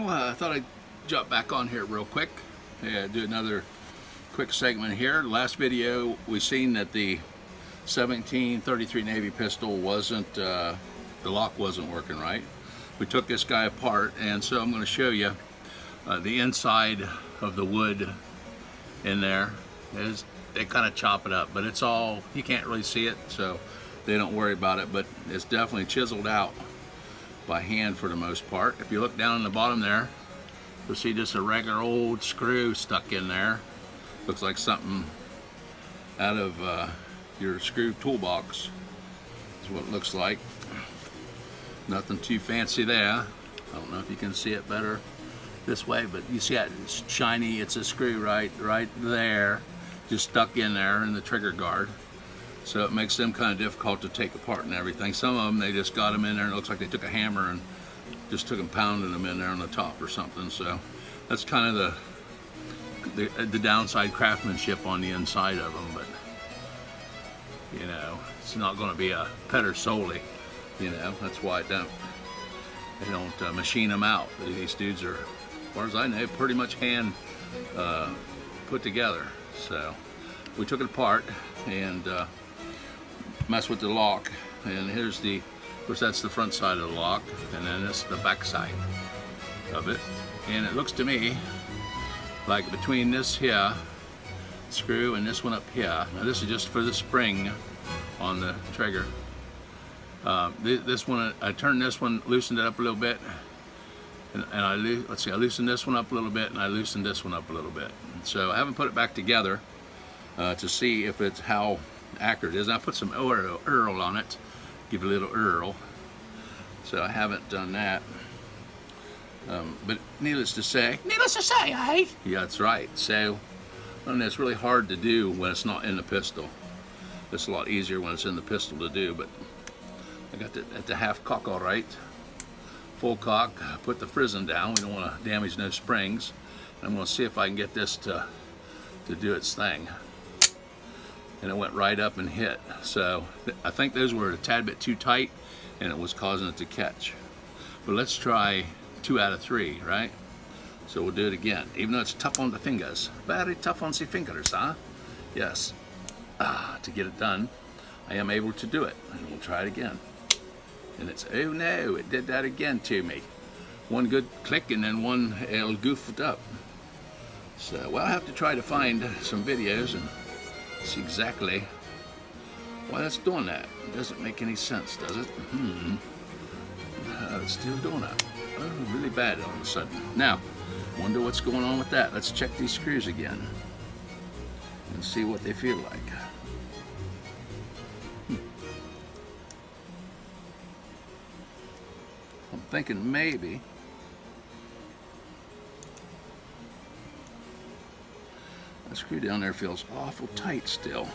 know, I thought I'd jump back on here real quick. Do another quick segment here. Last video we seen that the 1733 Navy pistol wasn't, the lock wasn't working right. We took this guy apart, and so I'm going to show you the inside of the wood in there. They kind of chop it up, but it's all, you can't really see it, so they don't worry about it, but it's definitely chiseled out by hand for the most part. If you look down in the bottom there, you'll see just a regular old screw stuck in there. Looks like something out of your screw toolbox. That's what it looks like. Nothing too fancy there. I don't know if you can see it better this way, but you see it, it's shiny. It's a screw right there, just stuck in there in the trigger guard. So it makes them kind of difficult to take apart and everything. Some of them, they just got them in there and it looks like they took a hammer and just took them pounding them in there on the top or something. So that's kind of the downside craftsmanship on the inside of them. But you know, it's not going to be a Petter Soli. You know, that's why they don't machine them out. These dudes are, as far as I know, pretty much hand put together. So we took it apart and messed with the lock. And here's the, of course, that's the front side of the lock, and then this is the back side of it. And it looks to me like between this here screw and this one up here, now this is just for the spring on the trigger. This one, I turned this one, loosened it up a little bit, and I loosened this one up a little bit, and I loosened this one up a little bit. So I haven't put it back together to see if it's how accurate it is. And I put some Earl on it, give it a little Earl. So I haven't done that. But needless to say, eh? Yeah, that's right. So, and it's really hard to do when it's not in the pistol. It's a lot easier when it's in the pistol to do, but I got it at the half cock all right. Full cock, put the frizzen down. We don't want to damage no springs. And I'm going to see if I can get this to do its thing. And it went right up and hit. So I think those were a tad bit too tight and it was causing it to catch. But let's try 2 out of 3, right? So we'll do it again, even though it's tough on the fingers. Very tough on the fingers, huh? Yes. To get it done, I am able to do it. And we'll try it again. And it's, oh no, it did that again to me. One good click and then one it'll goof it up. So we'll have to try to find some videos and see exactly why that's doing that. It doesn't make any sense, does it? It's still doing that. Oh, really bad all of a sudden. Now, wonder what's going on with that. Let's check these screws again and see what they feel like. I'm thinking maybe that screw down there feels awful tight still.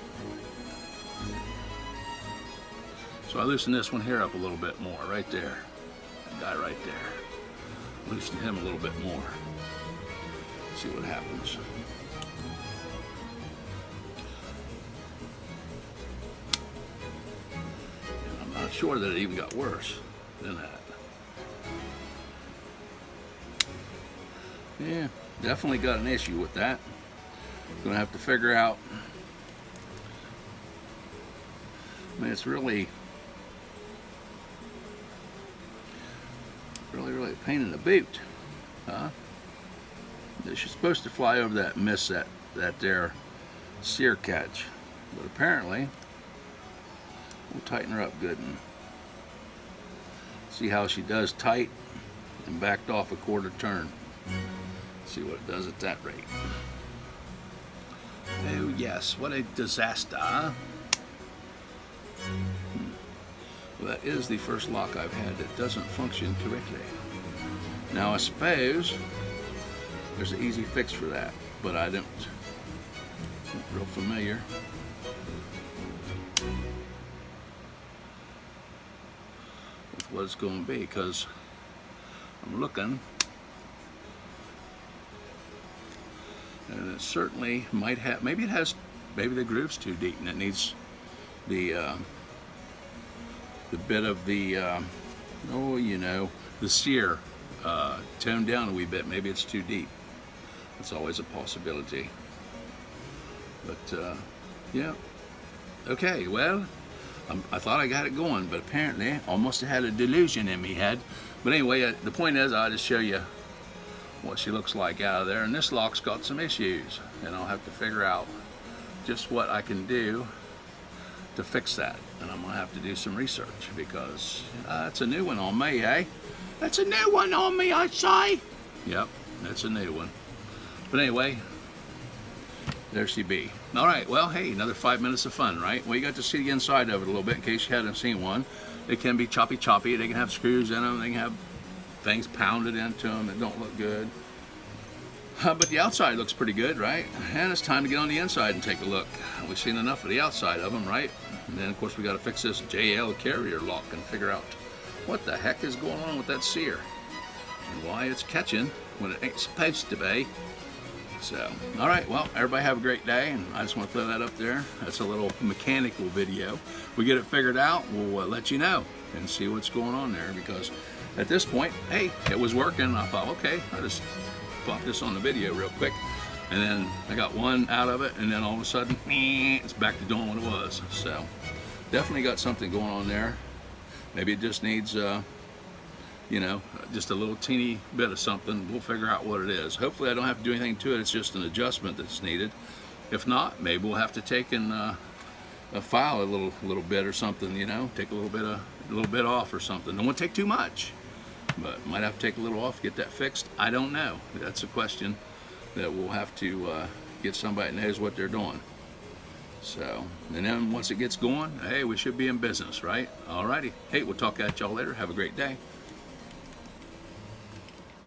So I loosen this one here up a little bit more, right there. That guy right there. Loosen him a little bit more. See what happens. And I'm not sure that it even got worse than that. Yeah, definitely got an issue with that. Gonna have to figure out. I mean, it's really a pain in the boot, huh? You're supposed to fly over that and miss that there sear catch, but apparently we'll tighten her up good and see how she does tight and backed off a quarter turn. See what it does at that rate. Oh yes, what a disaster, huh? Well, that is the first lock I've had that doesn't function correctly. Now I suppose there's an easy fix for that, but I don't. Not real familiar with what it's going to be, because I'm looking, and it certainly might have, maybe the groove's too deep and it needs the bit of the, the sear toned down a wee bit. Maybe it's too deep. It's always a possibility. But yeah, okay, well, I thought I got it going, but apparently I almost had a delusion in me head. But anyway, the point is, I'll just show you what she looks like out of there. And this lock's got some issues, and I'll have to figure out just what I can do to fix that. And I'm gonna have to do some research, because it's a new one on me, eh? That's a new one on me, I say. Yep, that's a new one. But anyway, there she be. All right, well, hey, another 5 minutes of fun, right? Well, you got to see the inside of it a little bit in case you hadn't seen one. It can be choppy. They can have screws in them. They can have things pounded into them that don't look good. But the outside looks pretty good, right? And it's time to get on the inside and take a look. We've seen enough of the outside of them, right? And then, of course, we got to fix this JL carrier lock and figure out what the heck is going on with that sear and why it's catching when it ain't supposed to be. So, all right, well, everybody have a great day, and I just want to throw that up there. That's a little mechanical video. We get it figured out, we'll let you know and see what's going on there, because at this point, hey, it was working. I thought, okay, I'll just pop this on the video real quick, and then I got one out of it, and then all of a sudden, it's back to doing what it was. So, definitely got something going on there. Maybe it just needs you know, just a little teeny bit of something. We'll figure out what it is. Hopefully I don't have to do anything to it. It's just an adjustment that's needed. If not, maybe we'll have to take and file a little bit or something, you know, take a little bit off or something. Don't want to take too much, but might have to take a little off to get that fixed. I don't know. That's a question that we'll have to get somebody that knows what they're doing. So, and then once it gets going, hey, we should be in business, right? Alrighty. Hey, we'll talk at y'all later. Have a great day.